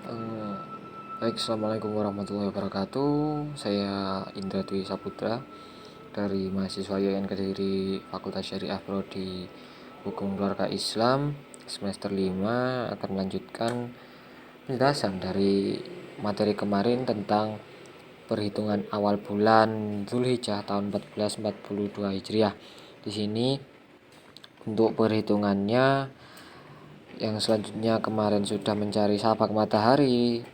Eh, Baik, assalamualaikum warahmatullahi wabarakatuh. Saya Indra Dwi Saputra dari mahasiswa YN Kediri Fakultas Syariah Prodi Hukum Keluarga Islam semester 5 akan melanjutkan penjelasan dari materi kemarin tentang perhitungan awal bulan Zulhijjah tahun 1442 Hijriah. Di sini untuk perhitungannya yang selanjutnya kemarin sudah mencari safak matahari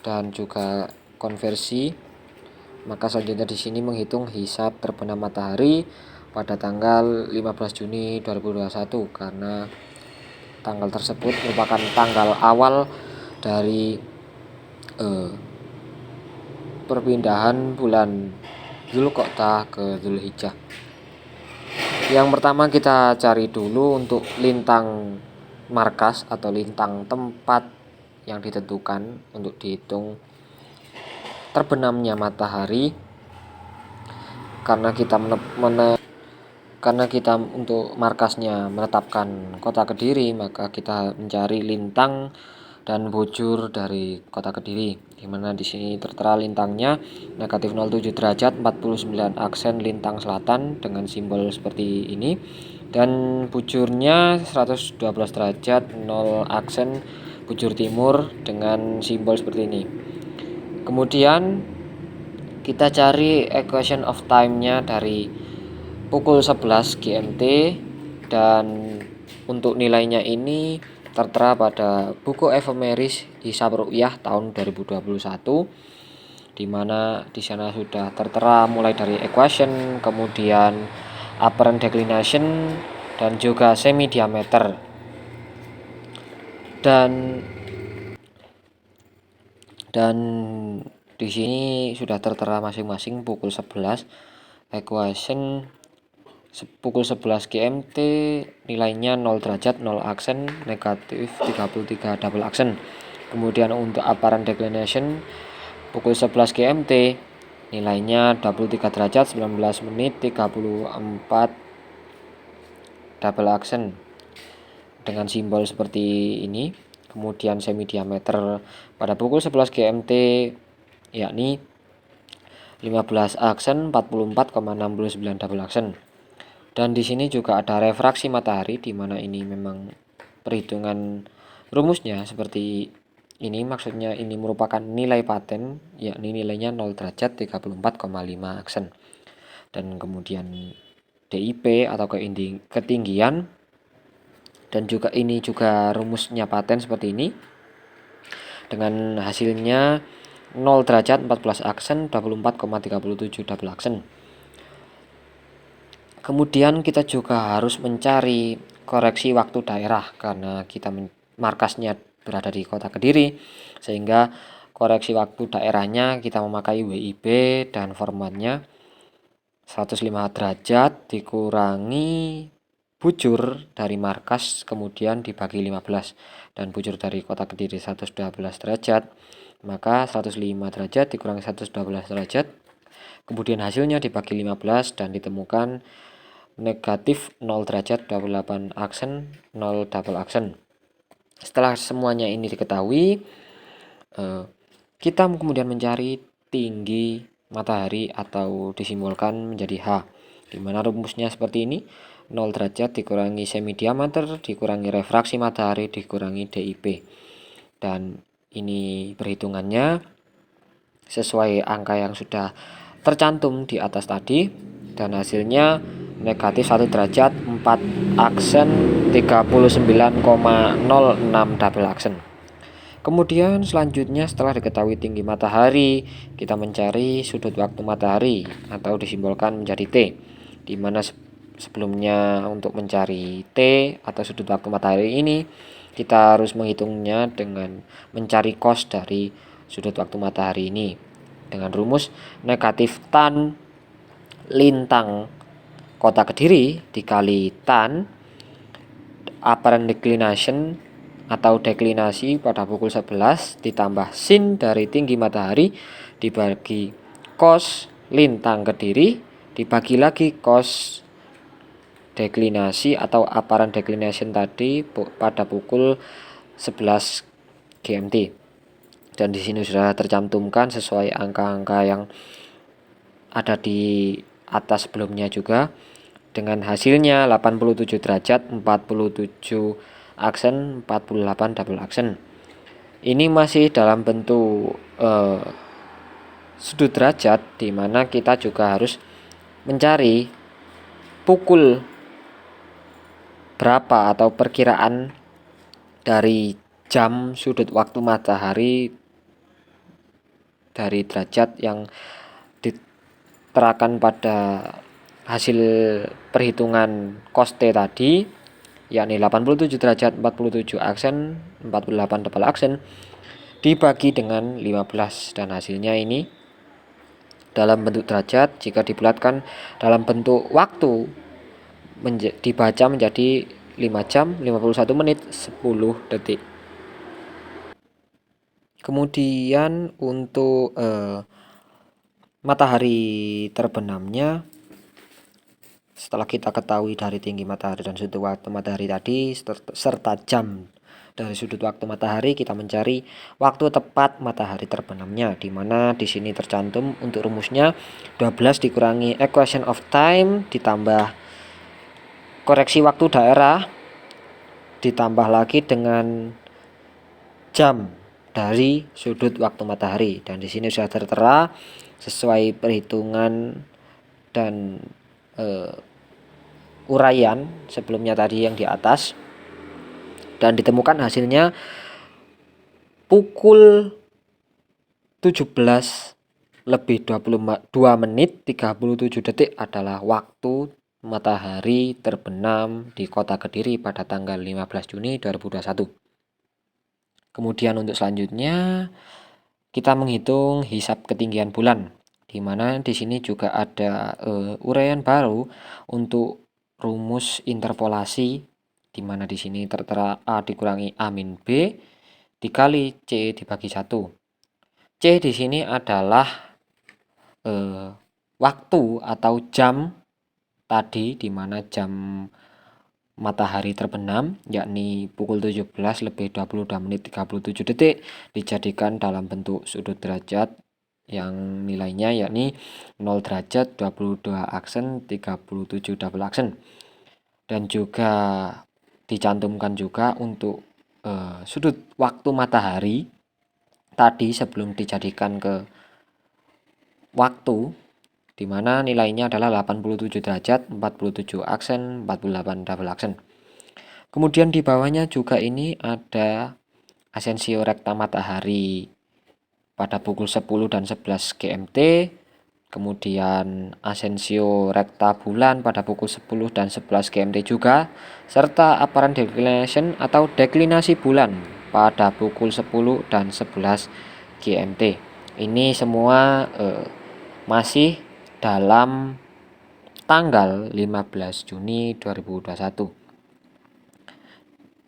dan juga konversi, maka selanjutnya di sini menghitung hisab terbenam matahari pada tanggal 15 Juni 2021 karena tanggal tersebut merupakan tanggal awal dari perpindahan bulan Zulqa'dah ke Zulhijjah. Yang pertama kita cari dulu untuk lintang markas atau lintang tempat yang ditentukan untuk dihitung terbenamnya matahari. Karena kita untuk markasnya menetapkan kota Kediri, maka kita mencari lintang dan bujur dari kota Kediri, di mana di sini tertera lintangnya negatif 07 derajat 49 aksen lintang selatan dengan simbol seperti ini, dan bujurnya 112 derajat 0 aksen bujur timur dengan simbol seperti ini. Kemudian kita cari equation of time-nya dari pukul 11 GMT, dan untuk nilainya ini tertera pada buku Ephemeris Hisab Ru'yah tahun 2021, di mana di sana sudah tertera mulai dari equation, kemudian apparent declination dan juga semi diameter. Dan di sini sudah tertera masing-masing pukul 11 equation pukul 11 GMT nilainya 0 derajat 0 aksen negatif 33 double aksen. Kemudian untuk apparent declination pukul 11 GMT nilainya 23 derajat 19 menit 34 double aksen dengan simbol seperti ini. Kemudian semi diameter pada pukul 11 GMT yakni 15 aksen 44,69 double aksen. Dan di sini juga ada refraksi matahari, di mana ini memang perhitungan rumusnya seperti ini. Maksudnya ini merupakan nilai paten, yakni nilainya 0 derajat 34,5 aksen. Dan kemudian DIP atau ketinggian, dan juga ini juga rumusnya paten seperti ini dengan hasilnya 0 derajat 14 aksen 24,37 double aksen. Kemudian kita juga harus mencari koreksi waktu daerah karena kita markasnya berada di kota Kediri, sehingga koreksi waktu daerahnya kita memakai WIB dan formatnya 105 derajat dikurangi bujur dari markas kemudian dibagi 15, dan bujur dari kota Kediri 112 derajat, maka 105 derajat dikurangi 112 derajat kemudian hasilnya dibagi 15 dan ditemukan negatif 0 derajat 28 aksen 0 double aksen. Setelah semuanya ini diketahui, kita kemudian mencari tinggi matahari atau disimbolkan menjadi H, di mana rumusnya seperti ini: 0 derajat dikurangi semi diameter dikurangi refraksi matahari dikurangi DIP. Dan ini perhitungannya sesuai angka yang sudah tercantum di atas tadi, dan hasilnya negatif 1 derajat 4 aksen 39,06 double aksen. Kemudian selanjutnya setelah diketahui tinggi matahari, kita mencari sudut waktu matahari atau disimbolkan menjadi T, di mana sebelumnya untuk mencari T atau sudut waktu matahari ini kita harus menghitungnya dengan mencari cos dari sudut waktu matahari ini dengan rumus negatif tan lintang kota Kediri dikali tan apparent declination atau deklinasi pada pukul 11 ditambah sin dari tinggi matahari dibagi cos lintang Kediri dibagi lagi cos deklinasi atau apparent declination tadi pada pukul 11 GMT. dan di sini sudah tercantumkan sesuai angka-angka yang ada di atas sebelumnya juga, dengan hasilnya 87 derajat, 47 aksen, 48 double aksen. Ini masih dalam bentuk sudut derajat, di mana kita juga harus mencari pukul berapa atau perkiraan dari jam sudut waktu matahari dari derajat yang diterapkan pada hasil perhitungan cos T tadi, yakni 87 derajat, 47 aksen, 48 double aksen, dibagi dengan 15, dan hasilnya ini dalam bentuk derajat. Jika dibulatkan dalam bentuk waktu dibaca menjadi 5 jam 51 menit 10 detik. Kemudian untuk matahari terbenamnya, setelah kita ketahui dari tinggi matahari dan sudut waktu matahari tadi serta jam dari sudut waktu matahari, kita mencari waktu tepat matahari terbenamnya, di mana di sini tercantum untuk rumusnya 12 dikurangi equation of time ditambah koreksi waktu daerah ditambah lagi dengan jam dari sudut waktu matahari, dan di sini sudah tertera sesuai perhitungan dan uraian sebelumnya tadi yang di atas, dan ditemukan hasilnya pukul 17 lebih 22 menit 37 detik adalah waktu matahari terbenam di Kota Kediri pada tanggal 15 Juni 2021. Kemudian untuk selanjutnya kita menghitung hisap ketinggian bulan, di mana di sini juga ada uraian baru untuk rumus interpolasi, di mana di sini tertera A dikurangi A min B dikali C dibagi 1. C di sini adalah waktu atau jam tadi, di mana jam matahari terbenam yakni pukul 17 lebih 22 menit 37 detik dijadikan dalam bentuk sudut derajat yang nilainya yakni 0 derajat, 22 aksen, 37 double aksen, dan juga dicantumkan juga untuk sudut waktu matahari tadi sebelum dijadikan ke waktu, di mana nilainya adalah 87 derajat, 47 aksen, 48 double aksen. Kemudian di bawahnya juga ini ada asensio rekta matahari pada pukul 10 dan 11 GMT, kemudian asensio rekta bulan pada pukul 10 dan 11 GMT juga, serta apparent declination atau deklinasi bulan pada pukul 10 dan 11 GMT. Ini semua masih dalam tanggal 15 Juni 2021.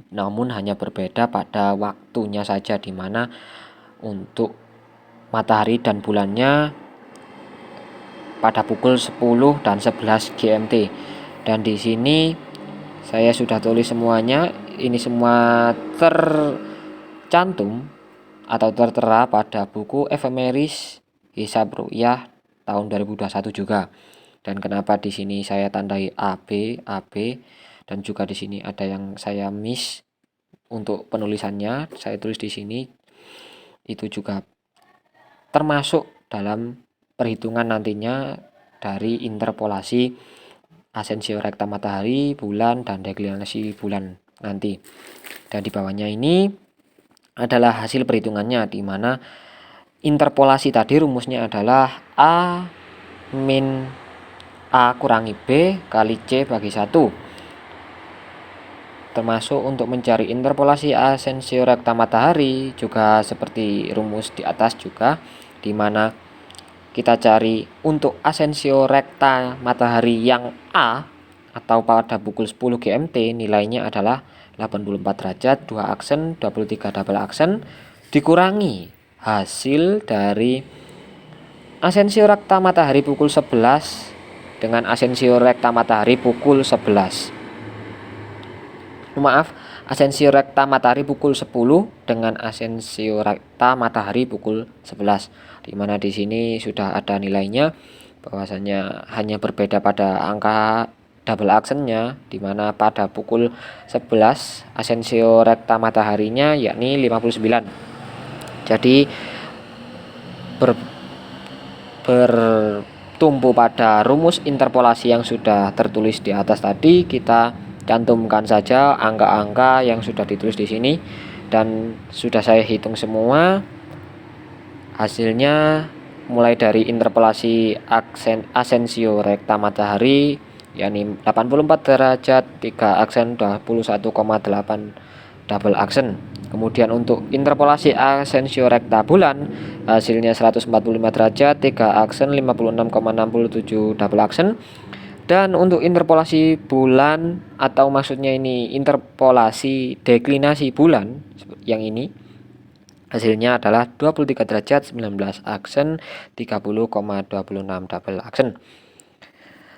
Namun hanya berbeda pada waktunya saja, di mana untuk matahari dan bulannya pada pukul 10 dan 11 GMT. Dan di sini saya sudah tulis semuanya. Ini semua tercantum atau tertera pada buku Ephemeris Hisab Ru'yah tahun 2021 juga. Dan kenapa di sini saya tandai AB, dan juga di sini ada yang saya miss untuk penulisannya, saya tulis di sini, itu juga termasuk dalam perhitungan nantinya dari interpolasi asensio rekta matahari, bulan, dan deklinasi bulan nanti. Dan di bawahnya ini adalah hasil perhitungannya, di mana interpolasi tadi rumusnya adalah A min A kurangi B kali C bagi 1. Termasuk untuk mencari interpolasi asensio rekta matahari juga seperti rumus di atas juga, di mana kita cari untuk asensio rekta matahari yang A atau pada pukul 10 GMT nilainya adalah 84 derajat, 2 aksen, 23 double aksen, dikurangi hasil dari asensio rekta matahari pukul 11 dengan asensio rekta matahari pukul 11. Maaf, asensio rekta matahari pukul 10 dengan asensio rekta matahari pukul 11, dimana di sini sudah ada nilainya bahwasanya hanya berbeda pada angka double aksennya, dimana pada pukul 11 asensio rekta mataharinya yakni 59. Jadi bertumpu pada rumus interpolasi yang sudah tertulis di atas tadi, kita cantumkan saja angka-angka yang sudah ditulis di sini dan sudah saya hitung semua. Hasilnya mulai dari interpolasi asensio rekta matahari yakni 84 derajat 3 aksen 21,8 double aksen. Kemudian untuk interpolasi asensio rekta bulan hasilnya 145 derajat 3 aksen 56,67 double aksen. Dan untuk interpolasi bulan, atau maksudnya ini interpolasi deklinasi bulan yang ini, hasilnya adalah 23 derajat 19 aksen 30,26 double aksen.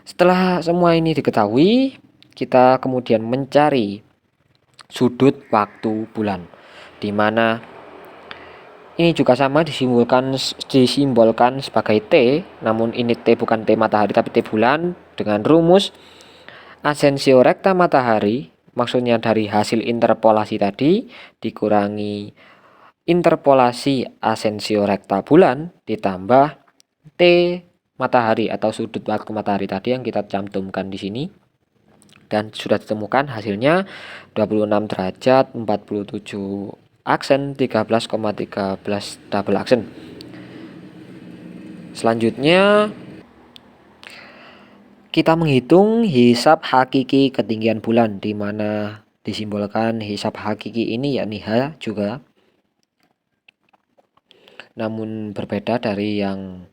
Setelah semua ini diketahui, kita kemudian mencari sudut waktu bulan, di mana ini juga sama disimbolkan sebagai T, namun ini T bukan T matahari tapi T bulan, dengan rumus asensio rekta matahari, maksudnya dari hasil interpolasi tadi dikurangi interpolasi asensio rekta bulan ditambah T matahari atau sudut waktu matahari tadi yang kita cantumkan di sini, dan sudah ditemukan hasilnya 26 derajat 47 aksen 13,13 double aksen. Selanjutnya kita menghitung hisab hakiki ketinggian bulan, di mana disimbolkan hisab hakiki ini yakni H juga, namun berbeda dari yang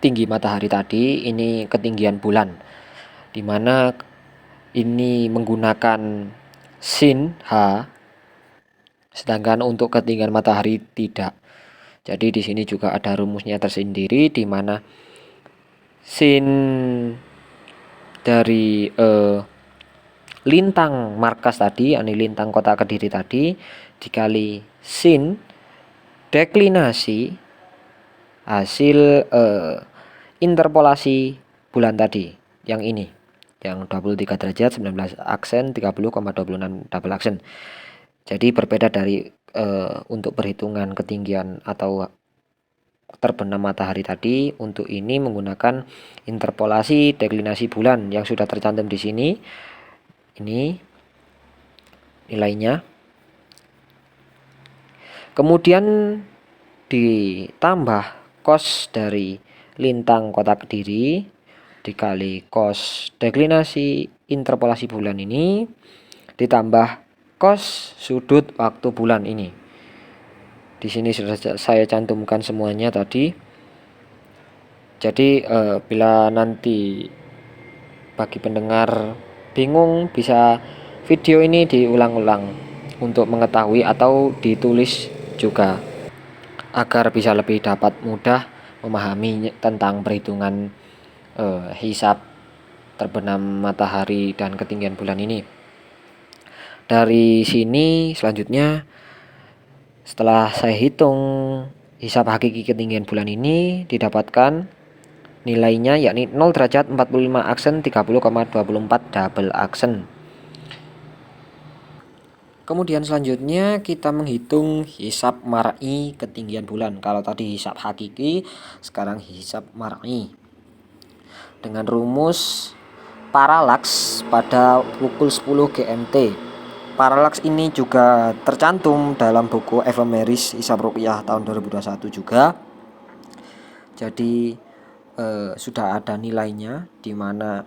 tinggi matahari tadi. Ini ketinggian bulan, di mana ini menggunakan sin H, sedangkan untuk ketinggian matahari tidak. Jadi di sini juga ada rumusnya tersendiri, di mana sin dari lintang markas tadi, yakni lintang kota Kediri tadi, dikali sin deklinasi hasil interpolasi bulan tadi yang ini, yang 23 derajat 19 aksen 30,26 double aksen. Jadi berbeda dari untuk perhitungan ketinggian atau terbenam matahari tadi. Untuk ini menggunakan interpolasi deklinasi bulan yang sudah tercantum di sini. Ini nilainya. Kemudian ditambah cos dari lintang kota Kediri dikali cos deklinasi interpolasi bulan ini ditambah cos sudut waktu bulan ini. Di sini sudah saya cantumkan semuanya tadi. Jadi bila nanti bagi pendengar bingung, bisa video ini diulang-ulang untuk mengetahui atau ditulis juga, agar bisa lebih dapat mudah memahami tentang perhitungan hisab terbenam matahari dan ketinggian bulan ini. Dari sini selanjutnya, setelah saya hitung hisab hakiki ketinggian bulan ini, didapatkan nilainya yakni 0 derajat 45 aksen 30,24 double aksen. Kemudian selanjutnya kita menghitung hisab mar'i ketinggian bulan. Kalau tadi hisab hakiki, sekarang hisab mar'i dengan rumus paralaks pada pukul 10 GMT. Paralaks ini juga tercantum dalam buku Efemeris Hisab Ruqyah tahun 2021 juga. Jadi sudah ada nilainya, di mana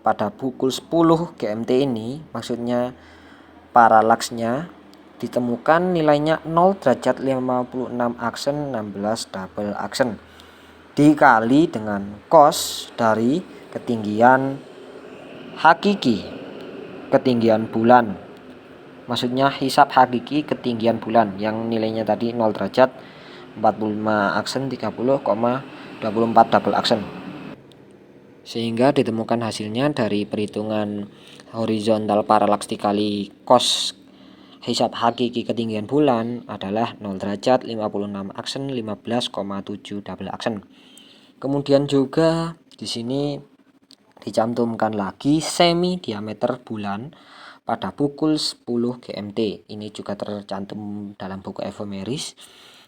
pada pukul 10 GMT ini, maksudnya paralaksnya ditemukan nilainya 0 derajat 56 aksen 16 double aksen dikali dengan cos dari ketinggian hakiki ketinggian bulan, maksudnya hisab hakiki ketinggian bulan yang nilainya tadi 0 derajat 45 aksen 30,24 double aksen, sehingga ditemukan hasilnya dari perhitungan horizontal paralaks dikali cos hisab hakiki ketinggian bulan adalah 0 derajat, 56 aksen, 15,7 double aksen. Kemudian juga di sini dicantumkan lagi semi diameter bulan pada pukul 10 GMT. Ini juga tercantum dalam buku Ephemeris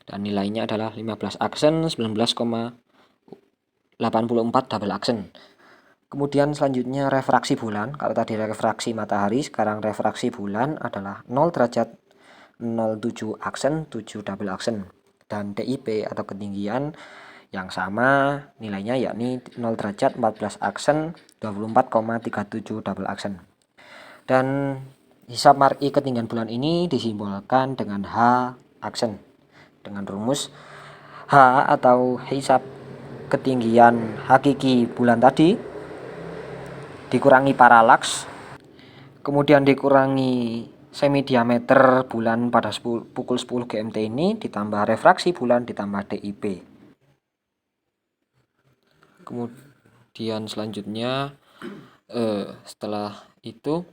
dan nilainya adalah 15 aksen, 19,84 double aksen. Kemudian selanjutnya refraksi bulan. Kalau tadi refraksi matahari, sekarang refraksi bulan adalah 0 derajat, 07 aksen, 7 double aksen. Dan DIP atau ketinggian yang sama nilainya yakni 0 derajat, 14 aksen, 24,37 double aksen. Dan hisab mar'i ketinggian bulan ini disimbolkan dengan H aksen dengan rumus H atau hisab ketinggian hakiki bulan tadi dikurangi paralaks, kemudian dikurangi semi diameter bulan pada pukul 10 GMT ini, ditambah refraksi bulan, ditambah DIP. Kemudian selanjutnya setelah itu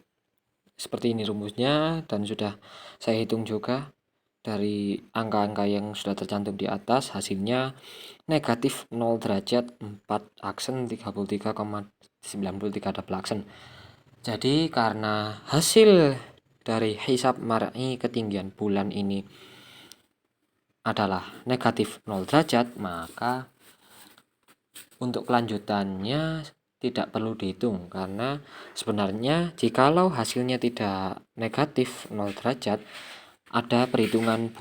seperti ini rumusnya, dan sudah saya hitung juga dari angka-angka yang sudah tercantum di atas. Hasilnya negatif 0 derajat, 4 aksen, 33,93 double aksen. Jadi karena hasil dari hisab mar'i ketinggian bulan ini adalah negatif 0 derajat, maka untuk kelanjutannya tidak perlu dihitung, karena sebenarnya jikalau hasilnya tidak negatif 0 derajat, ada perhitungan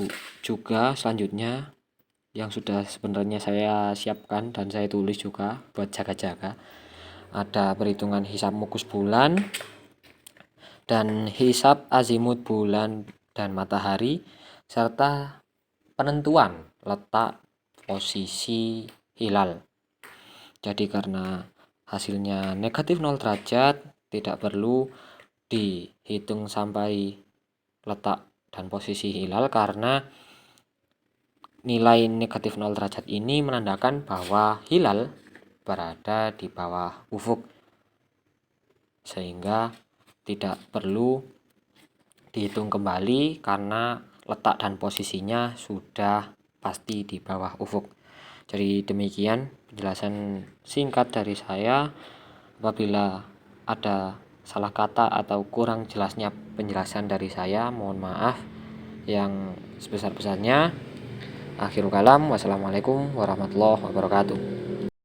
juga selanjutnya yang sudah sebenarnya saya siapkan dan saya tulis juga buat jaga-jaga. Ada perhitungan hisab mukus bulan dan hisab azimut bulan dan matahari, serta penentuan letak posisi hilal. Jadi karena hasilnya negatif 0 derajat, tidak perlu dihitung sampai letak dan posisi hilal, karena nilai negatif 0 derajat ini menandakan bahwa hilal berada di bawah ufuk, sehingga tidak perlu dihitung kembali karena letak dan posisinya sudah pasti di bawah ufuk. Jadi demikian penjelasan singkat dari saya. Apabila ada salah kata atau kurang jelasnya penjelasan dari saya, mohon maaf yang sebesar-besarnya. Akhirul kalam, wassalamualaikum warahmatullahi wabarakatuh.